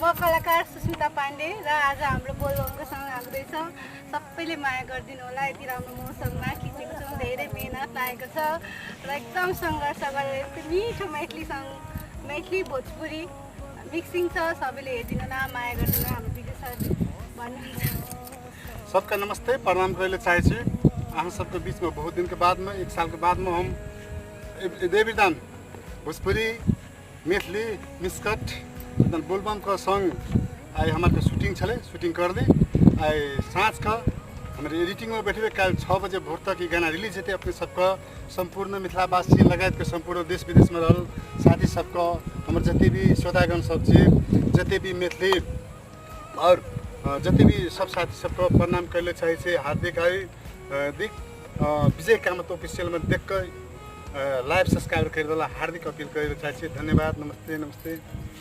म कलाकार सुस्मिता पाण्डे र आज हाम्रो बोलबमको सँग आउँदैछ। सबैले माया गरिदिनु होला। यति राम्रो मौसममा खिचेको छौँ, धेरै मेहनत लागेको छ र एकदम सङ्घर्ष गरेर यति मिठो मैथिली भोजपुरी मिक्सिङ छ। सबैले हेरिदिनु होला, माया गरिदिनु हाम्रो विजय सर भन्नुहुन्छ। सबका नमस्ते प्रणाम करे चाहे छी। अहाँ सबके बीच में बहुत दिन के बाद में 1 साल के बाद में हम देवीदान भोजपुरी मैथिली मिस्कट बोलबम का सॉन्ग आई हमारे शूटिंग चले शूटिंग कर दी आई साँझ का हमारे एडिटिंग में बैठे हुए कल 6 बजे भोर तक ये गाना रिलीज होते अपने सबका संपूर्ण मिथिलावासी लगायत के संपूर्ण देश विदेश में रहल साथी सबका हमारे जते भी श्रोतागण सब जते भी मैथिली और जते भी सब साथी सबको प्रणाम करले चाहे छे। हार्दिक विजय कामत ऑफिशियल में देख कर लाइव सब्सक्राइब कर देला हार्दिक अपील करे चाहे छे। धन्यवाद। नमस्ते।